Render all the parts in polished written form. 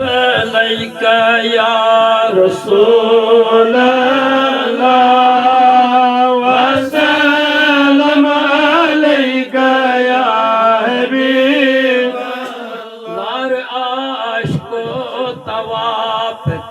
عليك يا رسول الله وسلم عليك يا حبيب نار عشق طواف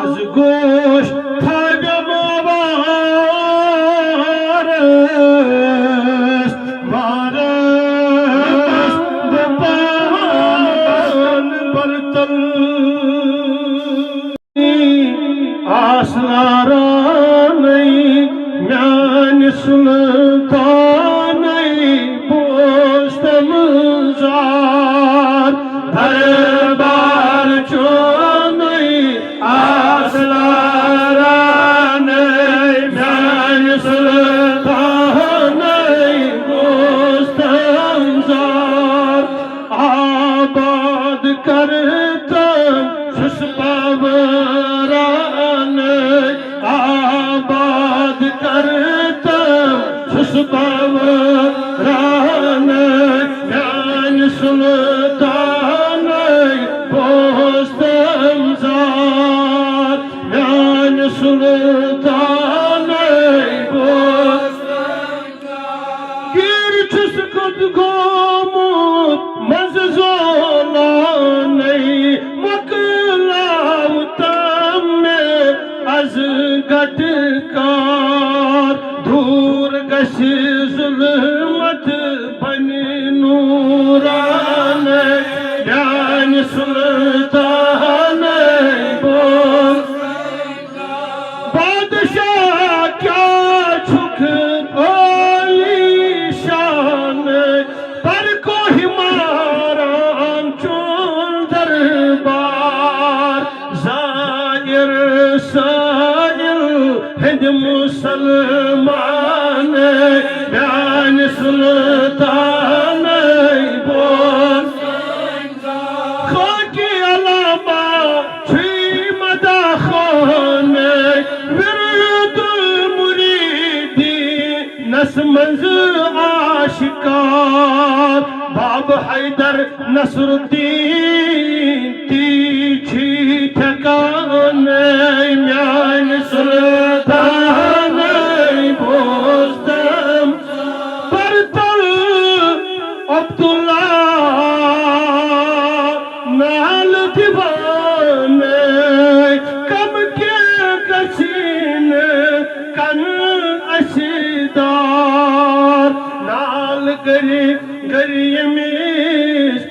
az gosh thagamaras maras depan bartal asnaranai myan sultanai postamzar darbar chonai asnaranai myan sultanai postamzar abad kartam shuspawaranai abad kartam shuspawaranai myan sultanai postamzar myan sultanai postamzar girchus kod gomut mazzolanai maklav az gatkar dur gash zulmat bani nuranai myan sultanai postamzar badshah kya chuk alishan par kohi maran chun darbar zair sail hind musalman myan sultanai postamzar khaki alama chhi madakhane wird muridi nasmanz ashkar bab haydar nasruddin tichi thakane myan sultanai postam bartal abdullah nal divane kam kya kasine kan ashidar nal gari garimis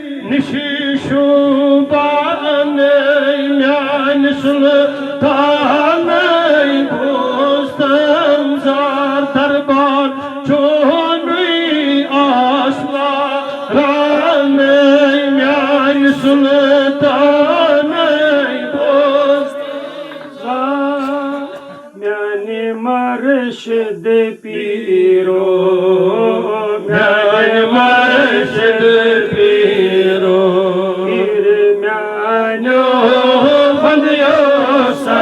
nishishubanai myan sultanai postamzar darbar chonui asla ranai myan sultanai postamzar myani marshid piro myani marshid piro pir myano bandyo sa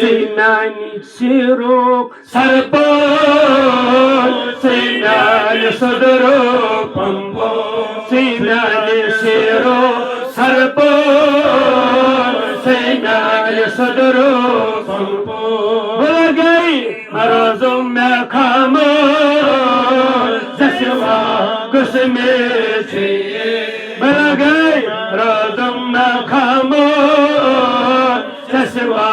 Sinani siro sarpo, sinani sodro pambo, sinani siro sarpo, sinani sodro pambo. Balagai marazum me khamo, zaswa kusme chiye. Balagai marazum me khamo. Taswa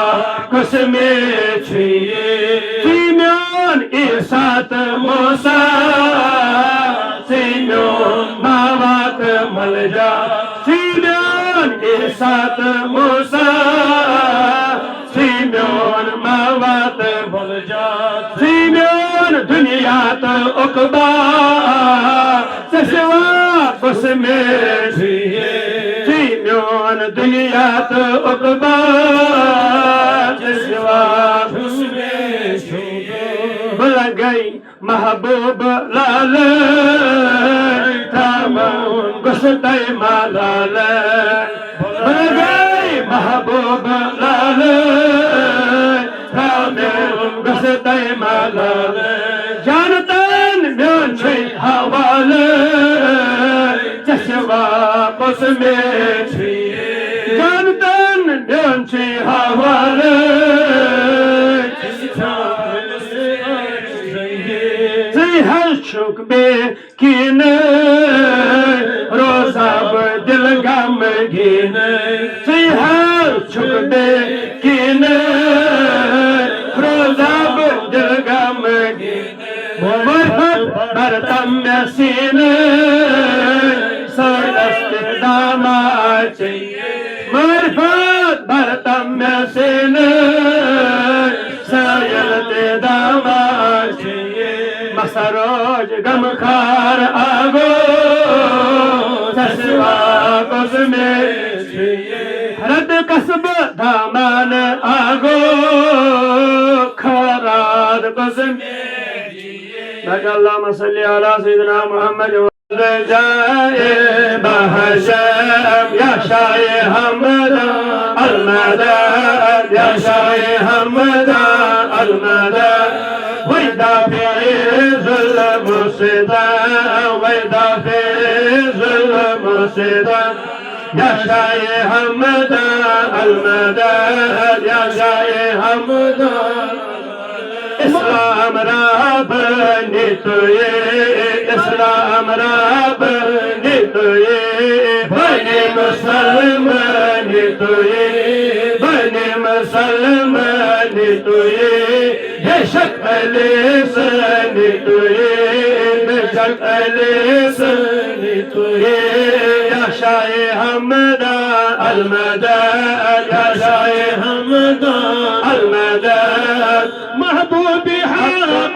kusme chiye Simeon isat Musa Simeon mavat malja Simeon isat Musa Simeon mavat malja Simeon duniyat ukba Taswa kusme chiye Simeon duniyat ukba Balagai mahbub lale Tamun gustai malale Balagai mahbub lale Tamun gustai malale Janatan myanchi hawale Taswa kusme chiye Janatan myanchi hawale Shuk be kine roza dil gam gine sihal shuk be kine roza dil gam gine marhat bartam sine sarast dama chahiye marhat bartam sine sayat dama chahiye Masaroj gamkhar ago taswa kusme chiye rad kasb daman ago kharad kusme chiye Allahumma salli ala sayyidina Muhammad wa jaye bahasham ya shaye hamda al-madad ya shaye hamda al-madad ويدافع المرشدا ويدافع المرشدا يا شاي حمدا المدد يا شاي حمدا اسلام رب نتوي اسلام رب نتوي بني مسلم نتوي بني مسلم نتوي بشك لسان توي بشك لسان توي يا شاي حمدا المدد يا شاي حمدا المدد محبوبي حق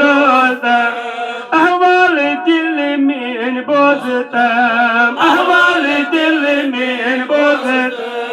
roztam ahval dil min boztam ahval dil min boztam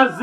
az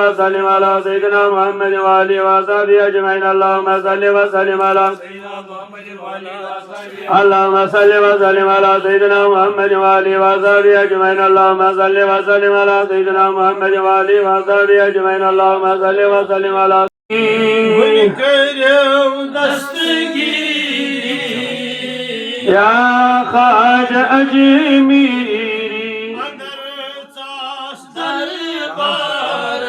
وسلم على سيدنا محمد وآله وصحبه أجمعين اللهم صل وسلم على اللهم صل وسلم على سيدنا محمد وآله وصحبه أجمعين اللهم صل وسلم على سيدنا محمد وآله وصحبه أجمعين اللهم صل وسلم على ونكرم دستگیری يا خواجة أجميري اندر ساس دربار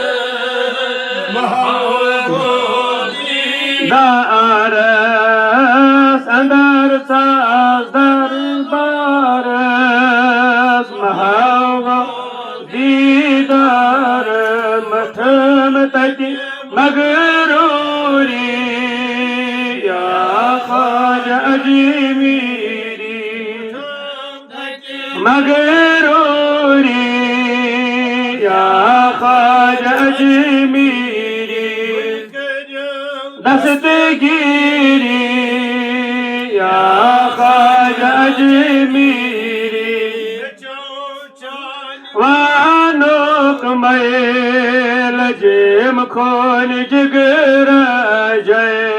محمودی دارس أندر ساز دربارس محمودي دار متمتك مغروري يا خواجة أجميري مغروري يا خواجة أجميري دستگیری يا خواجة أجميري وانوك ميل جيم خون جگر جائے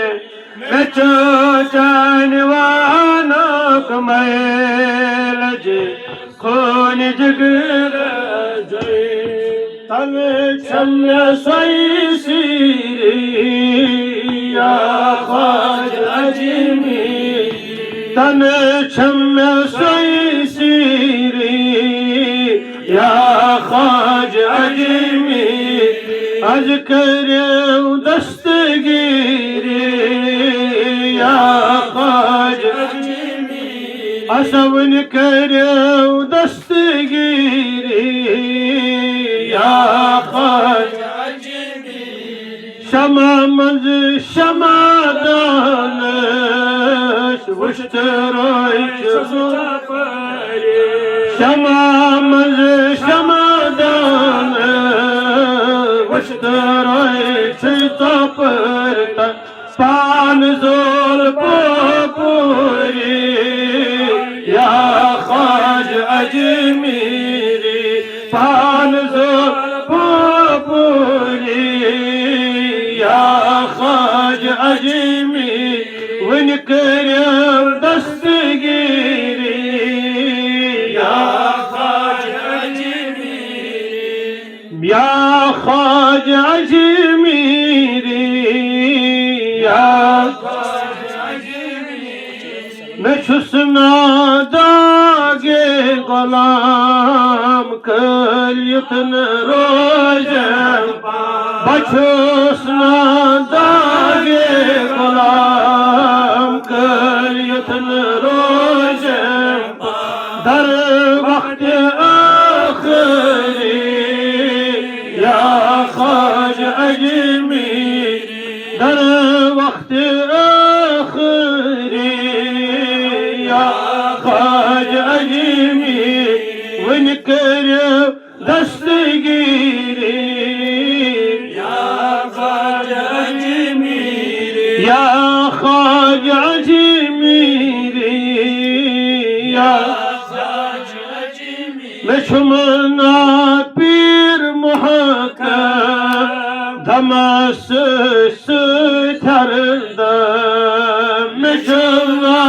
بچو جان وانوك ميل جيم خون جگر جائے تن شم سوئی سیری یا خواجہ اجمیری تن شم سوئی سیری یا خواجہ اجمیری اج کرو دستگیری یا خواجہ اجمیری اسون کرو دستگیری یا خواجہ اجمیری شمع مز شمع دانش وشترائی چزا پاری شمع مز شمع دانش وشترائی چزا پرتا پان زول پوپوری یا خواجہ اجمیری پان زول پوپوری یا خواجہ اجمیری ون کرو دستگیری یا خواجہ اجمیری یا خواجہ اجمیری یا خواجہ اجمیری میں چھس ناداگے غلام کلیتن روزم بچھس ناداگے غلام کلیتن روزم در وقت آخری یا خواجہ اجمیری در وقت آخری یا خواجہ اجمیری ون کرو دستگیری یا خواجہ اجمیری یا خواجہ اجمیری یا خواجہ اجمیری میں چھمنا پیر محکم دمس ستردم میں چھمنا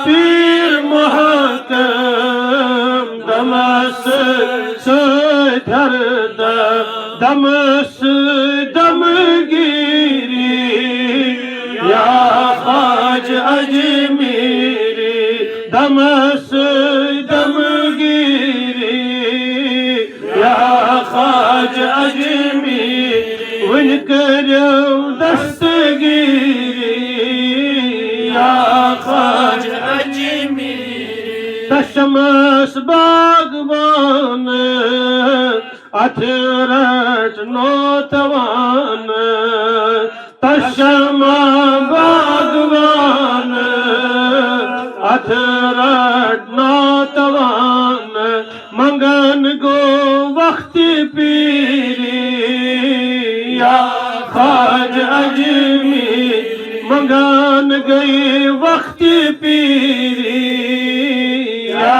پیر محکم دمس ستردم دمس دمگیری یا خواجہ اجمیری دمس دمگیری یا خواجہ اجمیری ون کرو دستگیری یا خواجہ اجمیری تشمس باغبان اترت نوتوان تشما باغبان اترت نوتوان منگن گو وقت پیری یا خواجہ اجمیری منگان گئی وقت پیری یا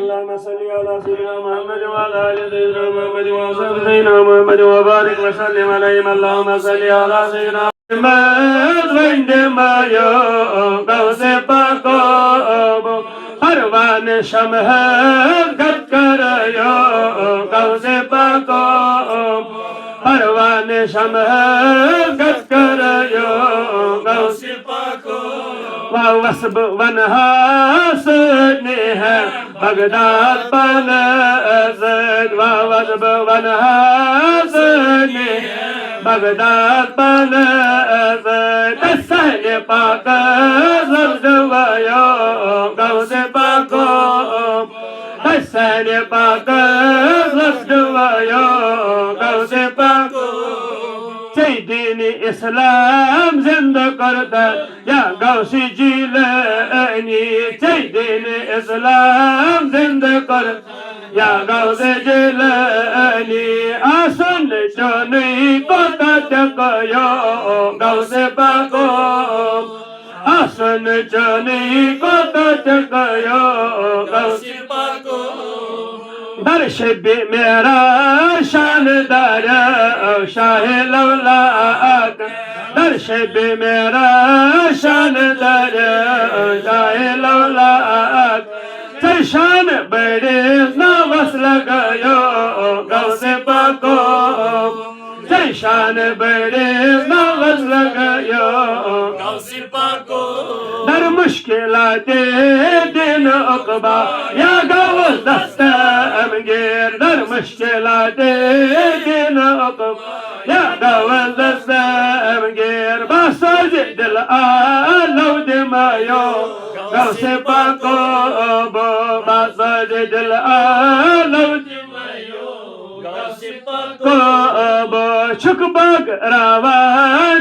اللهم صل على سيدنا محمد وعلى ال سيدنا محمد وصحبه سيدنا محمد وبارك وسلم عليهم اللهم صل على سيدنا محمد وعندما يوقف بقوم پروان شمه قد کر يوقف بقوم پروان شمه قد کر يوقف وصب ونها سنه بغداد بنزد وصب ونها سنه بغداد بنزد السهل پاک زرد ويو قوز پاکم السهل پاک زرد ويو قوز پاکم دین اسلام زندہ کرتا یا غوث جیلانی دین اسلام زندہ کرتا یا غوث جیلانی آسن چونی کو تکیو غوث پاکم آسن چونی کو تکیو غوث پاکم در شب میرا شان دار شاہ لولاک در شب میرا شان دار شاہ لولاک شان بڑے ناوس لگیو غوث پاکم شان بڑے ناوس لگیو غوث پاکم در مشکلات دین عقبہ یا غوث دستمگیر در مشکلات دین عقبہ یا غوث دستمگیر بساز دل آلو دمایو غوث پاکم بساز دل آلو دمایو غوث پاکم چک باگ راوا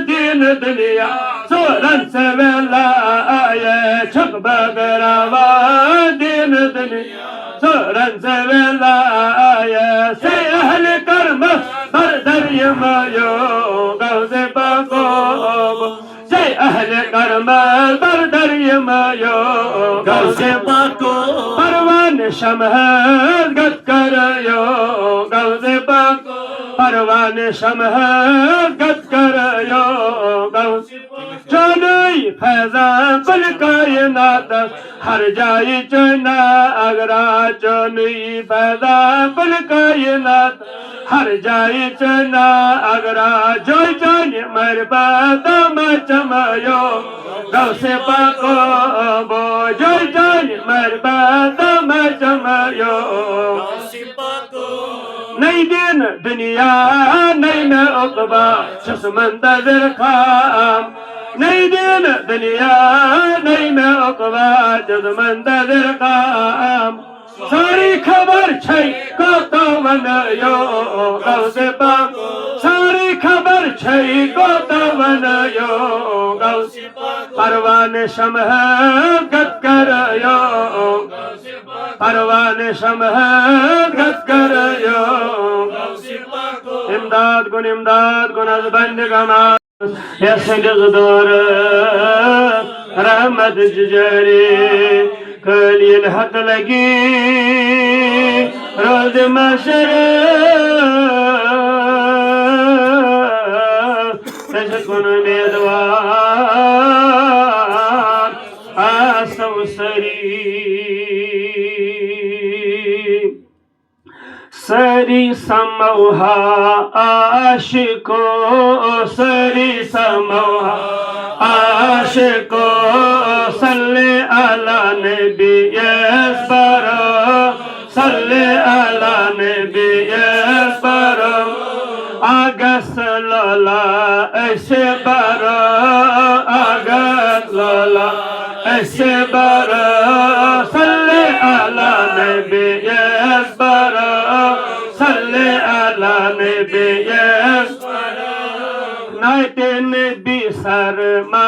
دین دنیا سورن سے ویلا آئے چک باگ راوا دین دنیا سورن سے ویلا آئے سے اہل کرم بردر یمایو غوث پاکم سے اہل کرم بردر یمایو غوث پاکم پروان شمہ گت کرو غوث پاکم پروان شمہ گت کرو غوث چونی فیضان کل کائنات ہر جائی چنا اگرا چونی فیضان کل کائنات ہر جائی چنا اگرا جوئی چونی مربات مچمایو غوث پاکم جوئی چونی مربات مچمایو غوث پاکم نئی دین دنیا نئی میں عقبہ شخص منتظر خام نئی دین دنیا نئی میں عقبہ شخص منتظر خام ساری خبر چھئی کو تو ونیو غوث پاک ساری خبر چھئی کو تو ونیو غوث پاک پروان شمہ گت کرو پروان شمہ گت کرو امداد کن از بندگان یا سنگز دور رحمت ججری کلی الحق لگی روز محشر تشکن امیدوار آسو سری سری سموها عاشقو سری سموها عاشقو صلی علی نبی اسبرو صلی علی نبی اسبرو آگس لالا ایسے برو آگس لالا ایسے برو صلی علی نبی اسبرو صلی علی نبی اسبرو نائت نبی سر ما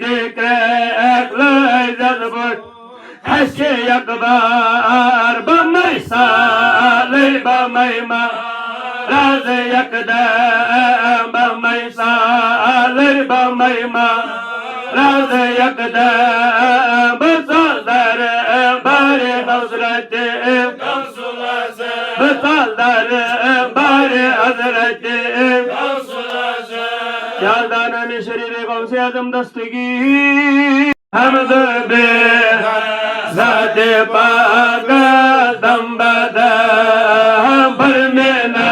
dikek lezet burt Eski yakbar bamay salih bamay ma Razı yakdem bamay salih bamay ma Razı yakdem Bısaldarım bari hazretim Bısaldarım bari hazretim Yardanın şerifi kavsi adım dastigi Hamd be Zat-ı Pak'a dambada Barmena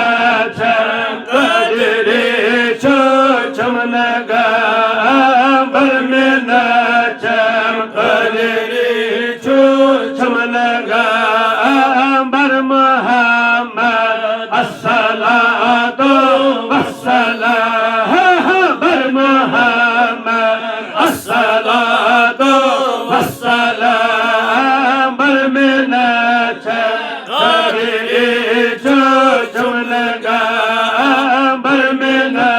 çam kadri çamnaga Barmena çam kadri çamnaga Bar Muhammed as-salatu was-salam Bar Muhammed as-salatu was-salam Barmena çam kadri çamnaga Barmena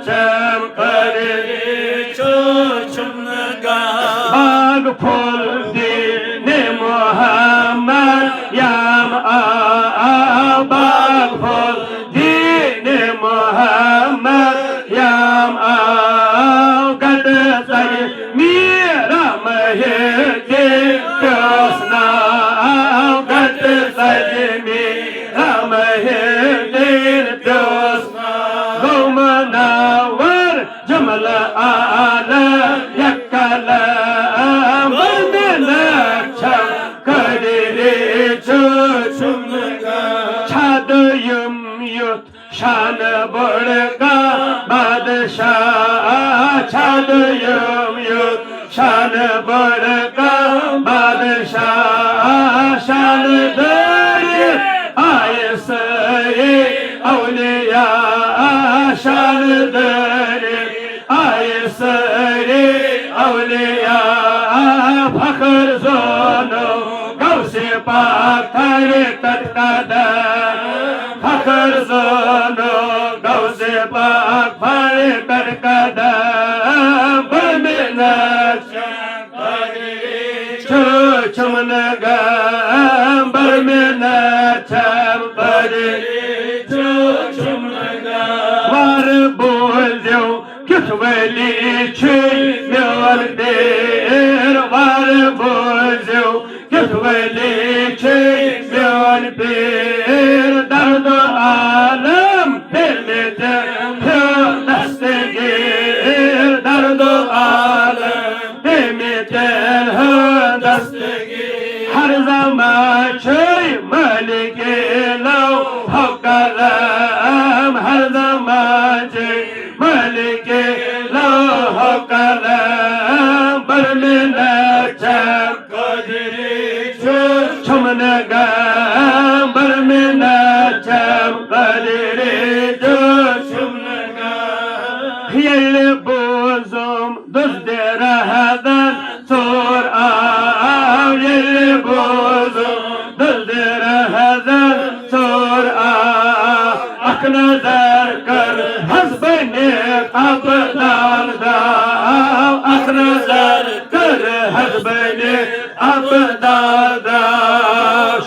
çam kadri çamnaga Bag phul dine Muhammed yam bag phul dine Muhammed yam gad say mera mahdi krishna gad say mera mahdi krishna Gomanavar jamala ala yakalam Barmena çam kadri çamnaga Çadıyım yut şanı bırka Badşah çadıyım yut şanı bırka Badşah şanıdır ayısı Avliya şanıdır ayısı Avliya fakir zonu Gavsi pak tarikat kadar Fakir zonu Gavsi pak tarikat kadar Barmena çam kadri çamnaga Barmena çam kadri çamnaga Var buldu kütveli çöy miyal bir Var buldu kütveli çöy miyal bir Dardu alem permite pür destegir Dardu alem permite pür destegir Her zaman çöy maliki lav hakkalem Her zaman çöy maliki lav hakkalem Barmena çam kadri çamnaga Barmena çam kadri çamnaga Yelli buzum düzdirahadan sor av Yelli buzum düzdirahadan sor av Ak nazar kar hazbani abdalda Ak nazar kar hazbani abdalda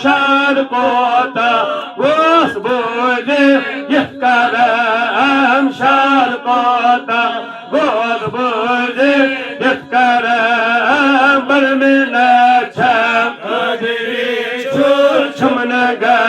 Şar kota vasbuli yefkarem Şar kota vasbuli yefkarem Barmena çam kadri çamnaga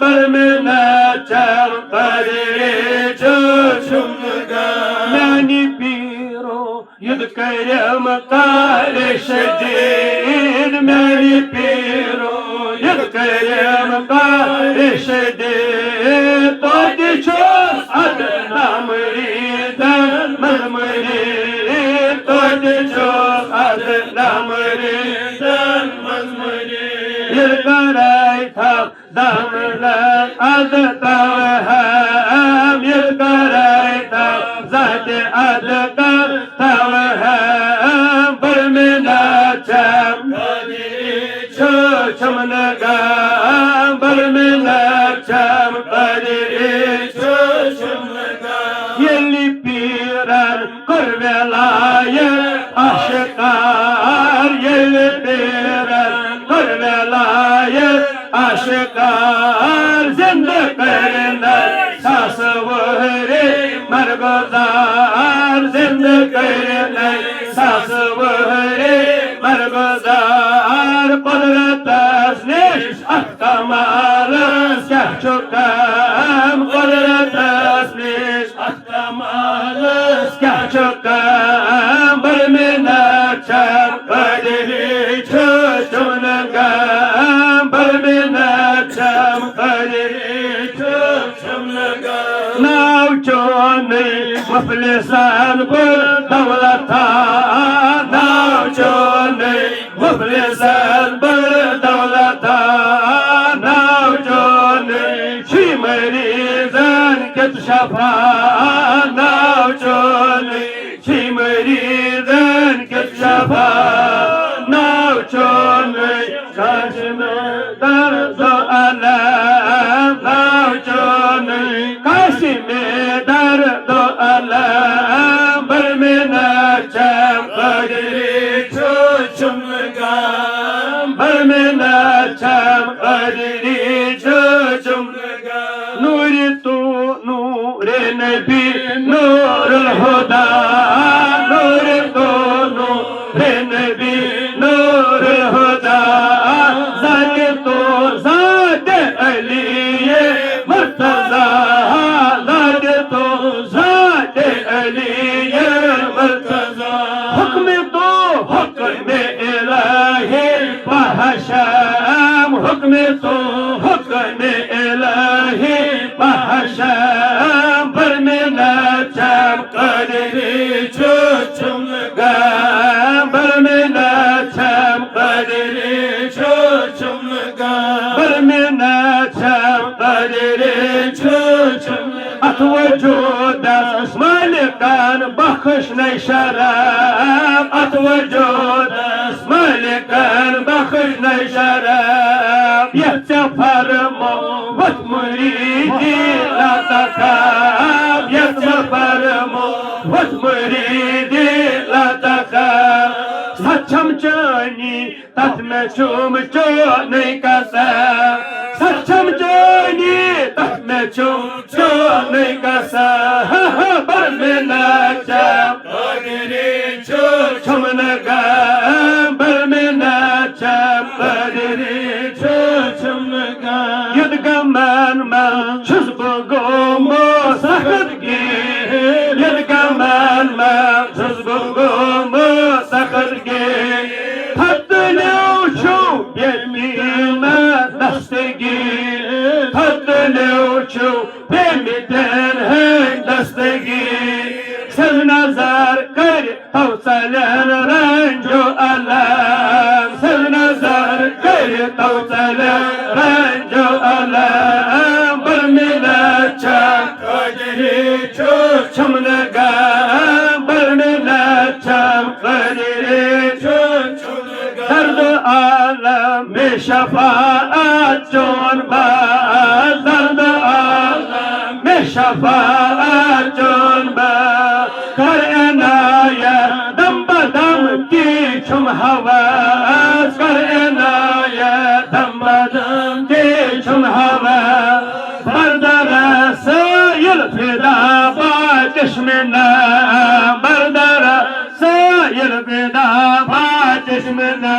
Barmena çam kadri çamnaga Mani piro yudkarem kare şedid Mani piro yudkarem kare şedid Todi çöz adna muridan mazmurid Todi çöz adna muridan mazmurid Yirkaray tav damlan adı tavhem Yirkaray tav zati adı tavhem Barmena çam kadri çamnaga Barmena çam kadri çamnaga Yelli piran korvelayı birer kır velayet aşıklar zindiklerinde tasavvuri mergozar zindiklerinde tasavvuri mergozar kudret esniş aktamalız gerçekten kudret esniş aktamalız gerçekten bir minnetçem kaderi çöçümlüğüm bir minnetçem kaderi çöçümlüğüm navçuni muflisan bir devleta navçuni muflisan bir devleta navçuni şimrizan ket şafa navçuni şimrizan ket şafa navçuni karşımı dardo alem navçuni karşımı dardo alem bir minnetçem kaderi çöçümlüğüm bir minnetçem kaderi çöçümlüğüm nuri tu nuri nebi nurul huda nuri tu nuri nebi nurul huda zâk tu zâd-ı aliye murtaza zâk tu zâd-ı aliye murtaza hukm-i tu hukm-i ilahi fahaşam hukm-i tu hukm-i ilahi fahaşam bir minnetçem kaderi çöçümlüğüm bir minnetçem kaderi çöçümlüğüm bir minnetçem kaderi çöçümlüğüm at vücudas malikan bakış ne şeref at vücudas malikan bakış ne şeref yetse parmo vat muridi la takab yetse parmo vat muridi la takab saçam cani tatme çum çoni kasa saçam cani tatme çum çoni kasa bir minnetçem kaderi çöçümlüğüm bir minnetçem kaderi çöçümlüğüm yedgamen men çizbugumu sakıt gir yedgamen men çizbugumu sakıt gir tattıleu şu yemime dastgir tattıleu şu yemiden hey dastgir Söz nazar kır tavsalen rencu alem Söz nazar kır tavsalen rencu alem Bir minnetçem kaderi çöçümlüğüm Bir minnetçem kaderi çöçümlüğüm Derdi alem şefaat cunbaz Derdi alem şefaat cunbaz Kar enaye dam badam ki çum havas Kar enaye dam badam ki çum havas Bardara sayıl fida ba çeşmine Bardara sayıl fida ba çeşmine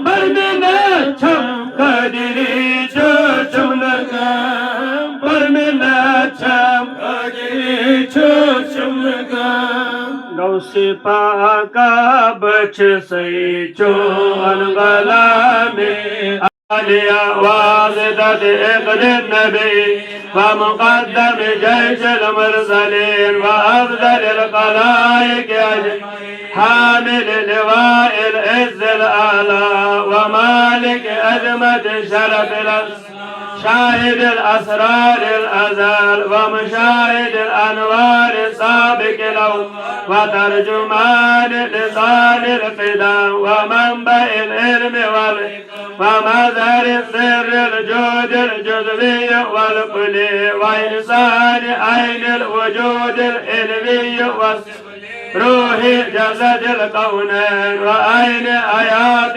Bardine çam kaderi çöçümlüğüm Barmineçem kaderi çöçümlüğüm Gavsi paka bıçısı çoğun galami علي واصدة إقد النبي ومقدم جيش المرسلين وأفضل الخلائق حامل لواء العز الأعلى ومالك أزمة شرف شاهد الأسرار الأزل ومشاهد الأنوار السابق له وترجمان لسان القدم ومنبع العلم ومظهر السر الجود الجزوي والكلي وإنسان عين الوجود العلمي روحي جسد الكونين وأين آيات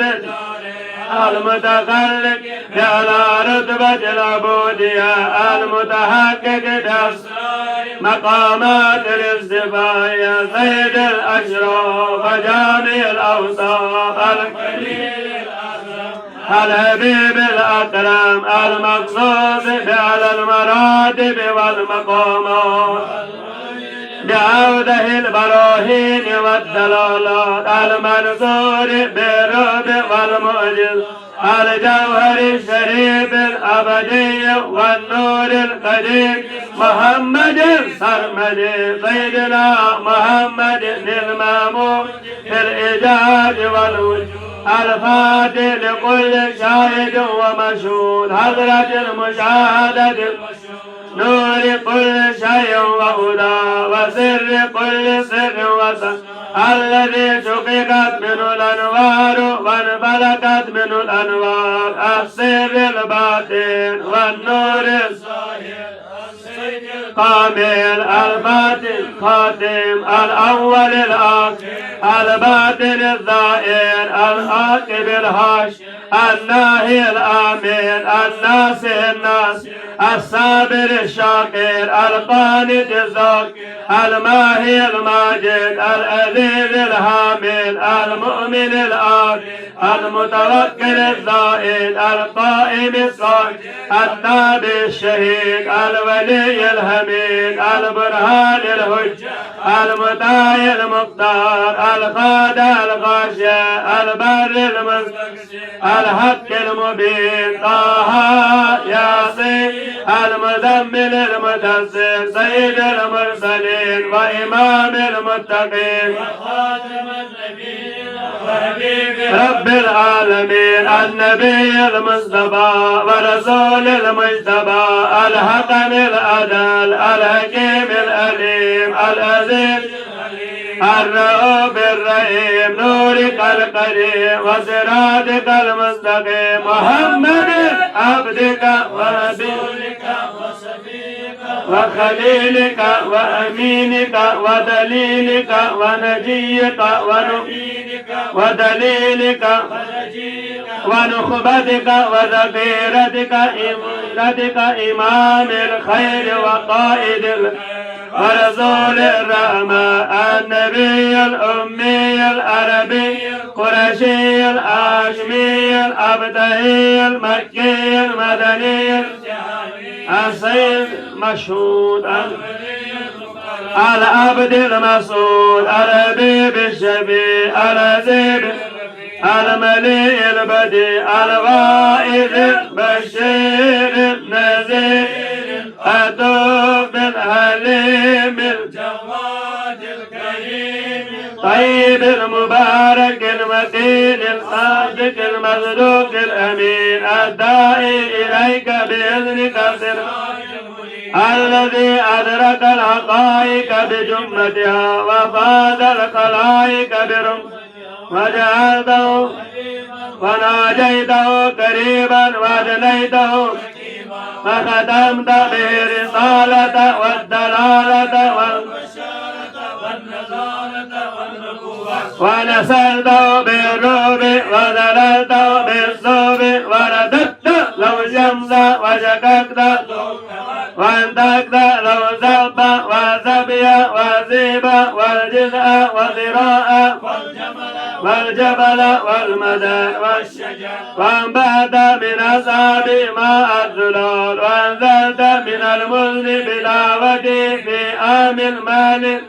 المتخلق على رتبة العبودية المتحقق بأسرار مقامات الاصطفاء سيد الأشراف جامع الأوصاف الكريم الحبيب الأكرم المقصود على المراتب والمقامات بعوده البراهين والدلالات المنصور بالرب والمعجز الجوهر الشريف الأبدي والنور القديم محمد السرمدي سيدنا محمد المامون في الإيجاد والوجود الفاتح لكل شاهد ومشهود حضرة المشاهدة نور كل شيء وهدى وسر كل سر وسر الذي شققت منه الأنوار وانفلقت منه الأنوار السر الباطن والنور الظاهر كامل الباطن خاتم الأول الآخر الباطن الظاهر العاقب الهاش الناهي الآمن الناصح الناس الصابر الشاكر القانت الذاكر الماهي الماجد العزيز الحامل المؤمن الآخر المتوكل الزائد القائم الصائم التابع الشهيد الولي الحميد البرهان الحجة المطاع المختار الخادع الخاشع البر المستقسم الحق المبين طه ياسين المزمل المدثر سيد المرسلين وإمام المتقين وخاتم النبيين رب العالمين النبي المصطفى ورسول المجتبى الحكم العدل الحكيم الأليم العزيز الرؤوف الرحيم نورك القديم وصراطك المستقيم محمد عبدك ورسولك وصفيك وخليلك وأمينك ودليلك ونجيك ودليلك ونخبتك وذخيرتك إمام الخير وقائد ورسول الرحمة النبي الأمي العربي القرشي الهاشمي الأبدعي المكي المدني السيد مشهود العبد المسعود الحبيب الشفيع العزيز المليء البديع الواعظ البشير النذير الطوب الحليم الجواد الكريم طيب المبارك المتين الصادق المصدوق الأمين الداعي إليك بإذنك الذي أدرك الحقائق بجملتها وفاد الخلائق برمتها وجعلته وناجيته قريبا وأدنيته فختمت به الرسالة والدلالة ونسلته بالروب وذللته بالصوب ورددت لو الشمس وشككت وانتكت لو زب وزبي وزيب والجزء وذراء والجبل والمدى والشجر وانبعت من أصحاب ماء الزلال وانزلت من المزن بلاوتي في عام المال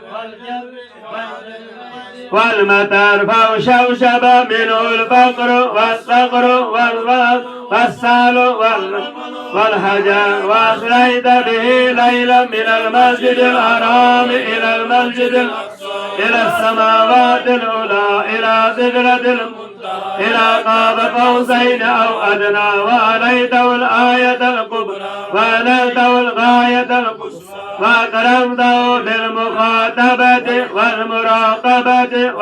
والمطر فوشوشب منه الفقر والصقر والسال والحجر وأسريت به ليلا من المسجد الحرام إلى المسجد إلى السماوات العلى إلى سدرة إلى قاب قوسين أو أدنى وآتيته الآية الكبرى ونلته الغاية القصوى وأكرمته بالمخاطبة والمراقبة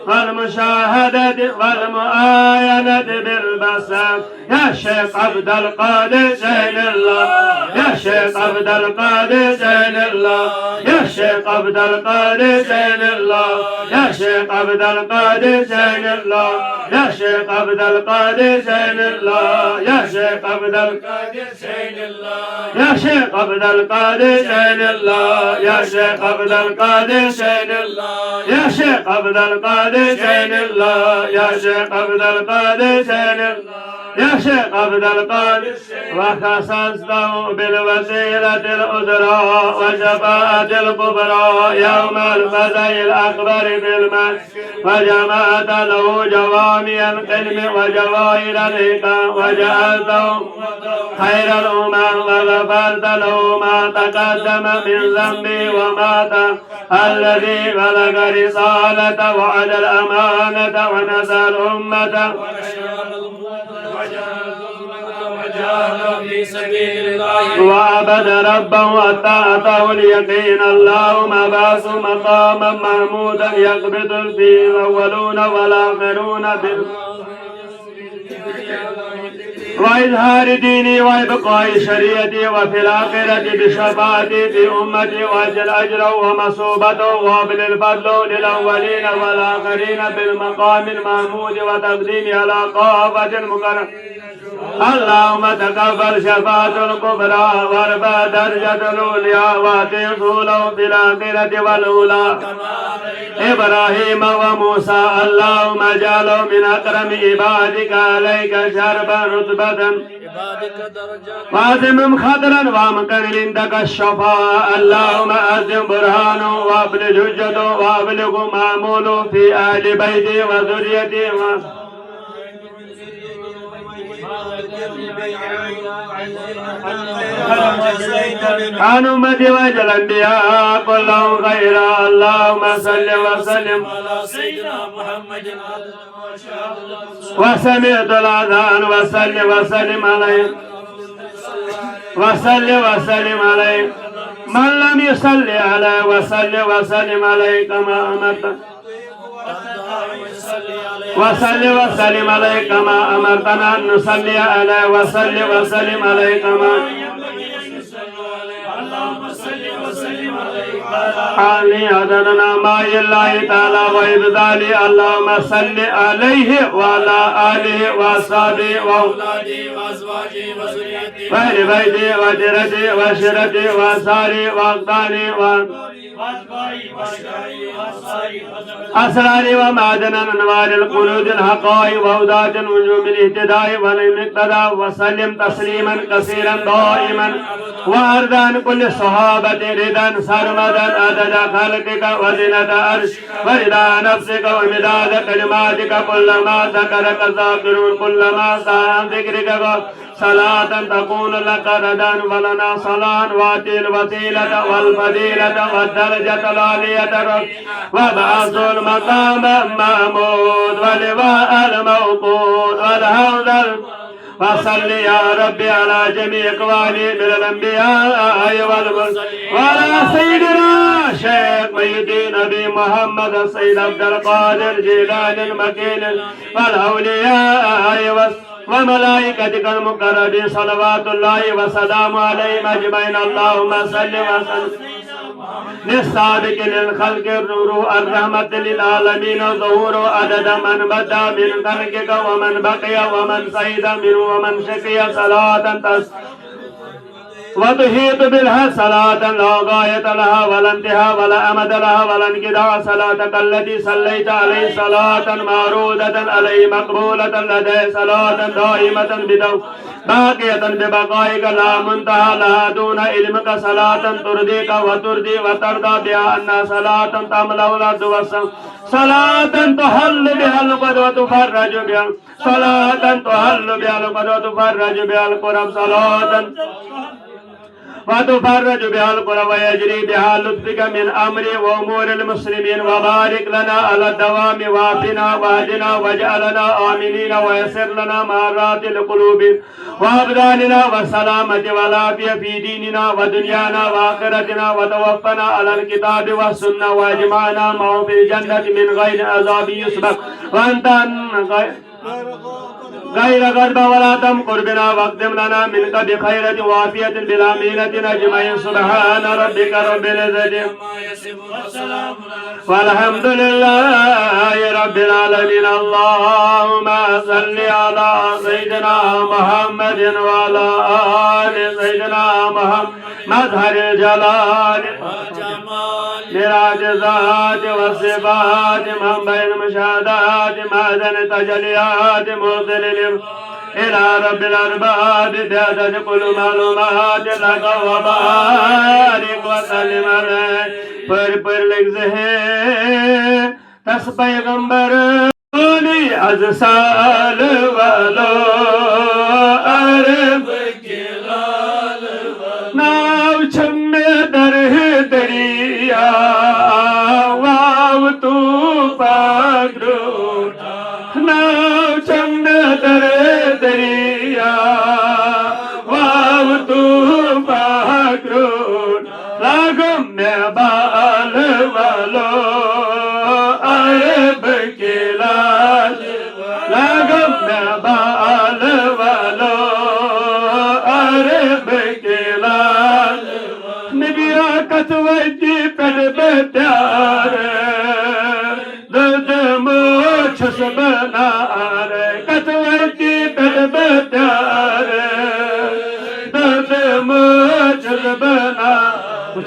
والمشاهدة والمؤاينة بالبصر. يا شيخ عبد القادر زين الله، يا شيخ عبد القادر زين الله، يا شيخ عبد القادر زين الله، يا شيخ عبد القادر زين الله، يا شيخ عبد القادر زين الله، يا شيخ عبد القادر زين الله، يا شيخ عبد القادر زين الله، يا شيخ عبد القادر زين الله، يا شيخ عبد القادر زين الله، يا شيخ عبد القادر زين الله، يا شيخ عبد القادر. وخصصته بالوسيلة الأدرى والشفاعة الكبرى يوم الفزع الأكبر بالمجد، وجمعت له جوامع العلم وجواهر الحكم، وجعلته خير الأمم، وغفرت له ما تقدم من ذنبه وما الذي بلغ رسالة وعد الأمانة ونزل الأمة في سبيل الله وعبد ربه حتى أتاه اليقين. اللهم بعث مقاما محمودا يقبض فيه الأولون والآخرون وإظهار ديني وإبقاء شريعتي، وفي الآخرة بشفاعتي في أمتي، وأجل أجره ومصوبته وابل الفضل للأولين والآخرين بالمقام المحمود وتقديمي على قافة المكرم. اللهم تقبل شفاعة الكبرى وارفع درجة العليا وأتيه له في الآخرة والأولى إبراهيم وموسى. اللهم اجعله من أكرم عبادك عليك شربا رتبة وأزم خضرا ومكان عندك الشفاء. اللهم أزم برهانه وابلغ حجته وابلغ ماموله في أهل بيتي وذريتي عن أمتي وجل الأنبياء كلهم خيرا. اللهم صل وسلم على سيدنا محمد وسمعت الأذان وصل وسلم عليه وسلم عليه من لم يصلي عليه وسلم عليه كما أمرت وسلم عليه كما أمرتنا أن نصلي عليه وسلم عليه كما علي عددنا ما الله تعالى وإبدالي. اللهم صل عليه وعلى آله وأصحابه وأولاده وأزواجه وذريته وأهل بيته وجرته وشرته وأنصاره وأقدانه أسرار ومعدن أنوار القلوب الحقائق وهداة الوجوب الاهتداء والمقتدى. وسلم تسليما كثيرا دائما وأرضا كل الصحابة رضا سرمدا عدد خلقك وزنة عرش ورضا نفسك ومداد كلماتك كلما ذكرك الذاكرون كلما سعى ذكرك صلاة تكون لك ردا ولنا صلاة واتي الوسيلة والفضيلة والدرجة العالية وبعث المقام المحمود ولواء الموقود والحوض. فصل يا ربي على جميع اخواني من الانبياء والمرسلين وعلى سيدنا شيخ محي نبي محمد السيد عبد القادر جيلاني المكين والاولياء وملائكتك المقربين صلوات الله وسلام عليهم اجمعين. اللهم صل وسلم للسابق للخلق النور الرحمة للعالمين ظهور عدد من بدا من خلقك ومن بقي ومن سعيد منه ومن شقي صلاة وتحيط بالها صلاة لا غاية لها ولا انتهاء ولا أمد لها ولا انقضاء. صلاتك التي صليت عليه صلاة معروضة عليه مقبولة لديه صلاة دائمة بدو باقية ببقائك لا منتهى لها دون علمك. صلاة ترضيك وترضي وترضى بها أن صلاة تملأ الأرض والسماء. صلاة تحل بها القدر وتفرج بها صلاة تحل بها القدر وتفرج بها الكرب. صلاة وتفرج بها القرى ويجري بها لطفك من أمر وأمور المسلمين وبارك لنا على الدوام وافنا واهدنا واجعلنا آمنين ويسر لنا مرات القلوب وأبداننا والسلامة والعافية في ديننا ودنيانا وآخرتنا وتوفنا على الكتاب والسنة واجمعنا معه في الجنة من غير عذاب يسبق وأنت غير غرب ولا تمكر بنا واقدم لنا منك بخيرة وعافية بلا مينة أجمعين سبحان ربك رب العزة والحمد لله رب العالمين اللهم صل على سيدنا محمد وعلى آل سيدنا محمد مظهر الجلال للعجزات والصفات من بين المشاهدات مأذن تجليات موصل إلى رب الأرباب بعدد كل معلومات لك وبارك وسلم عليه پر لگزه تس پیغمبر اولی از سال ولو عرب کلال ناو چم در دریا واو تو پاگرو ناو چم در دریا واو تو پاگرو لاغم میں بال والو عرب کلال لاغم میں بال والو عرب کلال نبیا کتوجی پر بیتیار دد موچس بنار کتوجی پر بیتیار دد موچس بنار